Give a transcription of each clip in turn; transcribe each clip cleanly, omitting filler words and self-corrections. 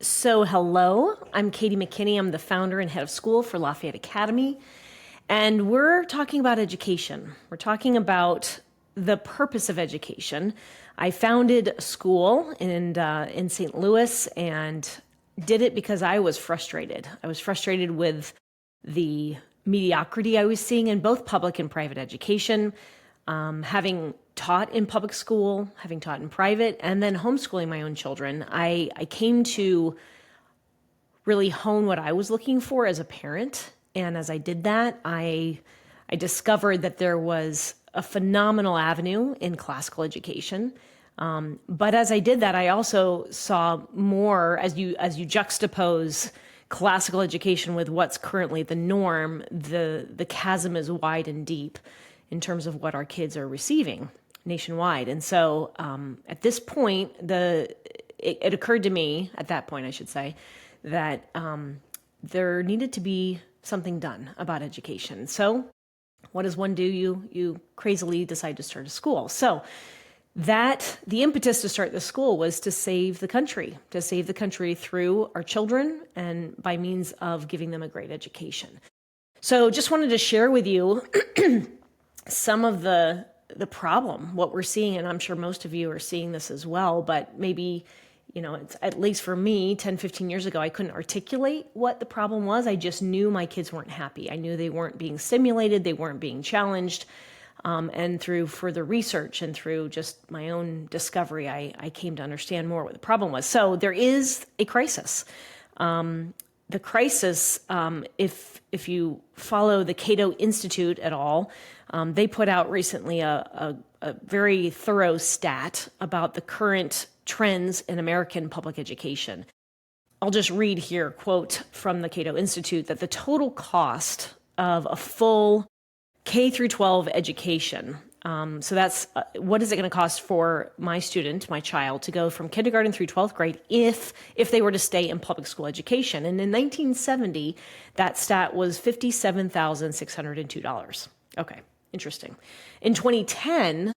So hello, I'm Katy McKinney. I'm the founder and head of school for Lafayette Academy. And we're talking about education. We're talking about the purpose of education. I founded a school in St. Louis and did it because I was frustrated. I was frustrated with the mediocrity I was seeing in both public and private education. Having taught in public school, having taught in private, and then homeschooling my own children, I came to really hone what I was looking for as a parent. And as I did that, I discovered that there was a phenomenal avenue in classical education. But as I did that, I also saw more, as you juxtapose classical education with what's currently the norm, the chasm is wide and deep in terms of what our kids are receiving nationwide. And so at this point, it occurred to me, at that point I should say, that there needed to be something done about education. So what does one do? You crazily decide to start a school. So the impetus to start the school was to save the country through our children and by means of giving them a great education. So just wanted to share with you some of the problem, what we're seeing, and I'm sure most of you are seeing this as well, but maybe, it's at least for me, 10, 15 years ago, I couldn't articulate what the problem was. I just knew my kids weren't happy. I knew they weren't being stimulated, they weren't being challenged. And through further research and through just my own discovery, I came to understand more what the problem was. So there is a crisis. The crisis, if you follow the Cato Institute at all, they put out recently a very thorough stat about the current trends in American public education. I'll just read here, quote from the Cato Institute, that the total cost of a full K through 12 education, so that's what is it going to cost for my student, my child, to go from kindergarten through 12th grade if they were to stay in public school education. And in 1970, that stat was $57,602. Okay, interesting. In 2010,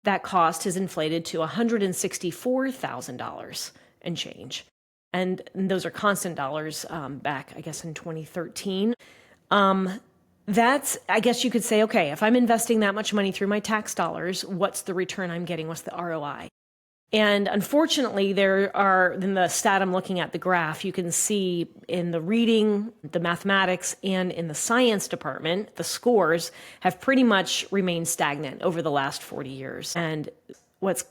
that cost has inflated to $164,000 and change. And those are constant dollars back, I guess, in 2013. That's, I guess you could say, okay, if I'm investing that much money through my tax dollars, what's the return I'm getting? What's the ROI? And unfortunately, there are, in the stat I'm looking at, the graph, you can see in the reading, the mathematics, and in the science department, the scores have pretty much remained stagnant over the last 40 years. And what's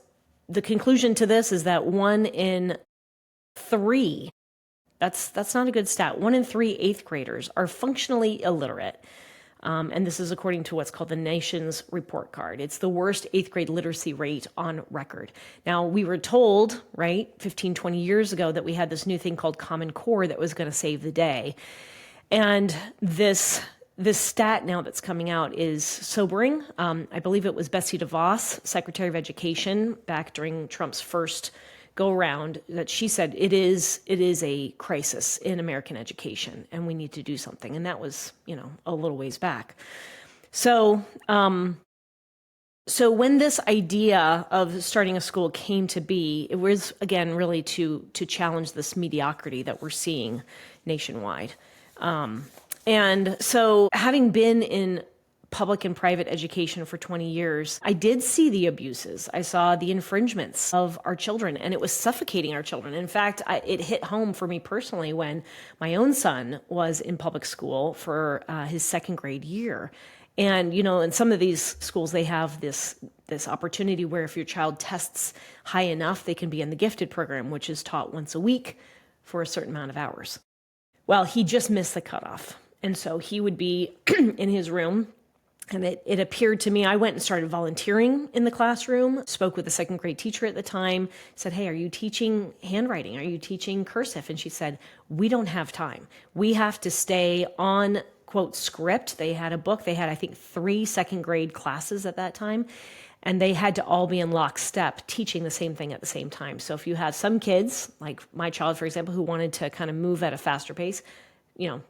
the conclusion to this is that 1 in 3, that's not a good stat, 1 in 3 eighth graders are functionally illiterate. And this is according to what's called the nation's report card. It's the worst eighth grade literacy rate on record. Now, we were told, right, 15, 20 years ago that we had this new thing called Common Core that was going to save the day. And this stat now that's coming out is sobering. I believe it was Betsy DeVos, Secretary of Education, back during Trump's first go around, that she said it is a crisis in American education and we need to do something. And that was, a little ways back. So when this idea of starting a school came to be, it was, again, really to challenge this mediocrity that we're seeing nationwide. And so having been in public and private education for 20 years, I did see the abuses. I saw the infringements of our children, and it was suffocating our children. In fact, it hit home for me personally when my own son was in public school for his second grade year. And, in some of these schools, they have this opportunity where if your child tests high enough, they can be in the gifted program, which is taught once a week for a certain amount of hours. Well, he just missed the cutoff. And so he would be in his room. And it appeared to me, I went and started volunteering in the classroom, spoke with a second grade teacher at the time, said, hey, are you teaching handwriting? Are you teaching cursive? And she said, we don't have time. We have to stay on, quote, script. They had a book. They had, I think, 3 second grade classes at that time. And they had to all be in lockstep teaching the same thing at the same time. So if you have some kids, like my child, for example, who wanted to kind of move at a faster pace,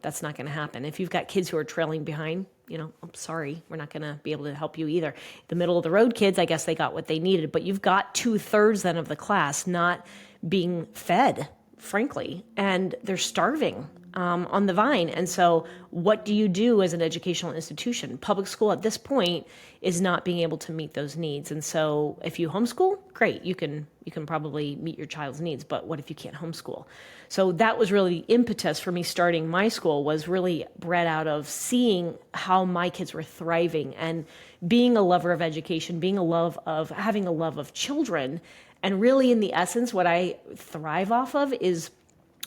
that's not going to happen. If you've got kids who are trailing behind, I'm sorry, we're not going to be able to help you either. The middle of the road kids, I guess they got what they needed, but you've got 2/3 then of the class not being fed frankly, and they're starving on the vine. And so what do you do as an educational institution? Public school at this point is not being able to meet those needs. And so if you homeschool, great, you can probably meet your child's needs, but what if you can't homeschool? So that was really the impetus for me starting my school, was really bred out of seeing how my kids were thriving and being a lover of education, having a love of children. And really, in the essence, what I thrive off of is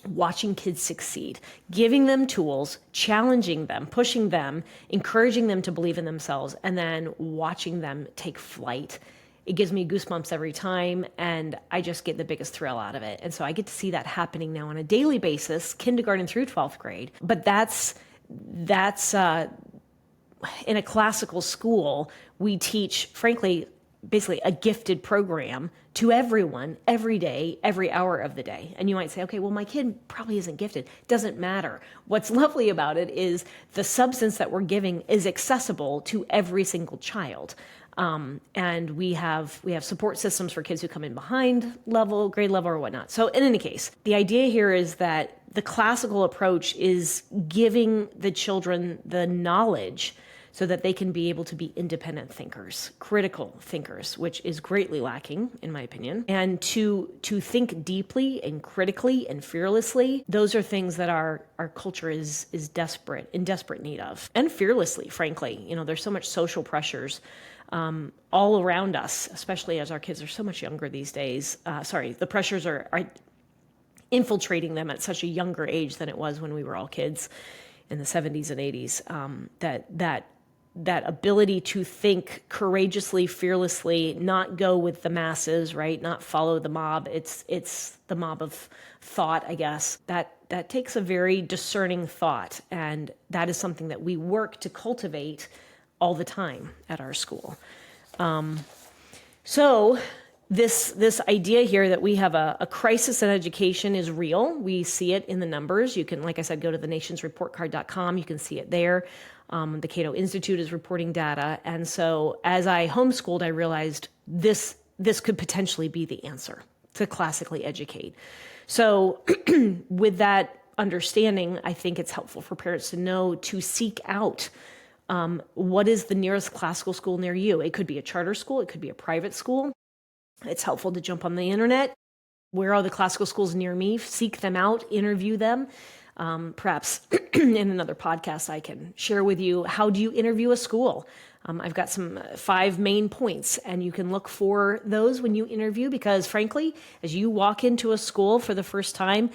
watching kids succeed, giving them tools, challenging them, pushing them, encouraging them to believe in themselves, and then watching them take flight. It gives me goosebumps every time, and I just get the biggest thrill out of it. And so I get to see that happening now on a daily basis, kindergarten through 12th grade. But that's in a classical school, we teach, frankly, basically a gifted program to everyone, every day, every hour of the day. And you might say, okay, well, my kid probably isn't gifted. Doesn't matter. What's lovely about it is the substance that we're giving is accessible to every single child. And we have support systems for kids who come in behind grade level or whatnot. So in any case, the idea here is that the classical approach is giving the children the knowledge so that they can be able to be independent thinkers, critical thinkers, which is greatly lacking, in my opinion. And to think deeply and critically and fearlessly, those are things that our culture is in desperate need of. And fearlessly, frankly. There's so much social pressures all around us, especially as our kids are so much younger these days. The pressures are infiltrating them at such a younger age than it was when we were all kids in the 70s and 80s, that ability to think courageously, fearlessly, not go with the masses, right? Not follow the mob. It's the mob of thought, I guess. That takes a very discerning thought, and that is something that we work to cultivate all the time at our school. So this idea here that we have a crisis in education is real. We see it in the numbers. You can, like I said, go to thenationsreportcard.com. You can see it there. The Cato Institute is reporting data. And so as I homeschooled, I realized this could potentially be the answer to classically educate. So with that understanding, I think it's helpful for parents to know to seek out what is the nearest classical school near you. It could be a charter school. It could be a private school. It's helpful to jump on the internet. Where are the classical schools near me? Seek them out, interview them. Perhaps in another podcast, I can share with you, how do you interview a school? I've got some 5 main points, and you can look for those when you interview, because frankly, as you walk into a school for the first time,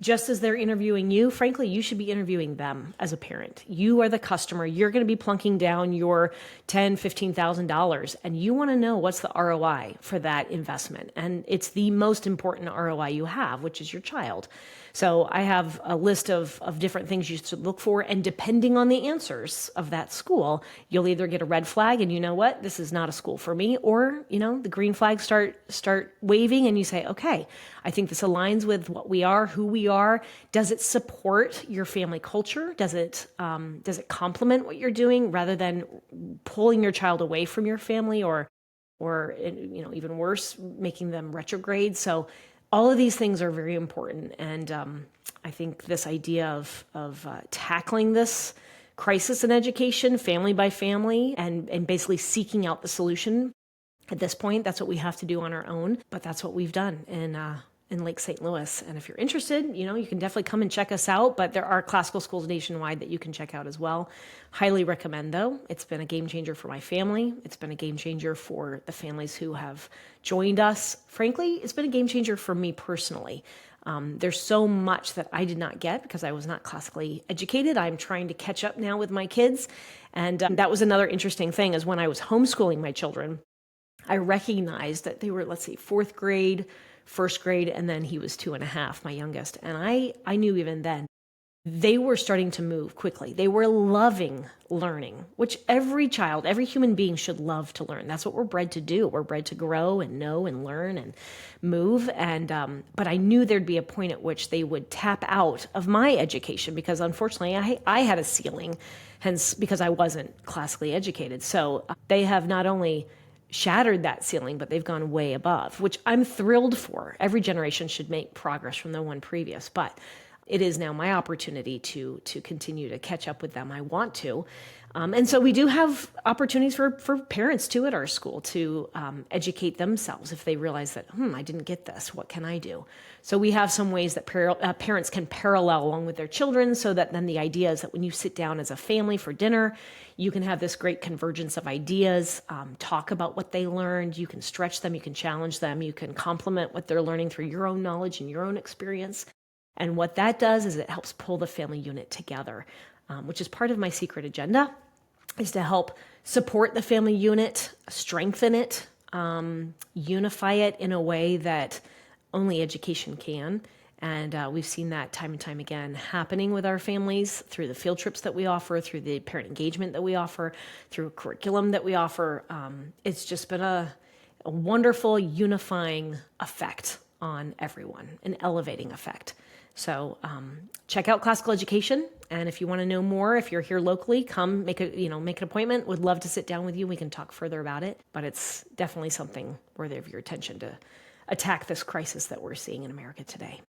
just as they're interviewing you, frankly, you should be interviewing them as a parent. You are the customer. You're going to be plunking down your $10,000, $15,000, and you want to know what's the ROI for that investment. And it's the most important ROI you have, which is your child. So I have a list of different things you should look for, and depending on the answers of that school, you'll either get a red flag and you know what, this is not a school for me, or the green flags start waving and you say, okay, I think this aligns with what we are, who we are. Does it support your family culture? Does it complement what you're doing rather than pulling your child away from your family, or even worse, making them retrograde? So all of these things are very important, and I think this idea of tackling this crisis in education, family by family, and basically seeking out the solution. At this point, that's what we have to do on our own, but that's what we've done in Lake St. Louis. And if you're interested, you can definitely come and check us out, but there are classical schools nationwide that you can check out as well. Highly recommend, though. It's been a game changer for my family. It's been a game changer for the families who have joined us. Frankly, it's been a game changer for me personally. There's so much that I did not get because I was not classically educated. I'm trying to catch up now with my kids. And that was another interesting thing, is when I was homeschooling my children, I recognized that they were, 4th grade, 1st grade, and then he was 2.5, my youngest. And I knew even then they were starting to move quickly. They were loving learning, which every child, every human being should love to learn. That's what we're bred to do. We're bred to grow and know and learn and move. And but I knew there'd be a point at which they would tap out of my education, because unfortunately I had a ceiling, hence because I wasn't classically educated. So they have not only shattered that ceiling, but they've gone way above, which I'm thrilled for. Every generation should make progress from the one previous, but it is now my opportunity to continue to catch up with them. I want to. And so we do have opportunities for parents too at our school to educate themselves if they realize that, I didn't get this. What can I do? So we have some ways that parents can parallel along with their children, so that then the idea is that when you sit down as a family for dinner, you can have this great convergence of ideas, talk about what they learned. You can stretch them, you can challenge them, you can complement what they're learning through your own knowledge and your own experience. And what that does is it helps pull the family unit together, which is part of my secret agenda, is to help support the family unit, strengthen it, unify it in a way that only education can. And we've seen that time and time again happening with our families through the field trips that we offer, through the parent engagement that we offer, through a curriculum that we offer. It's just been a wonderful unifying effect on everyone, an elevating effect. So check out classical education. And if you want to know more, if you're here locally, come make an appointment. Would love to sit down with you. We can talk further about it. But it's definitely something worthy of your attention to attack this crisis that we're seeing in America today.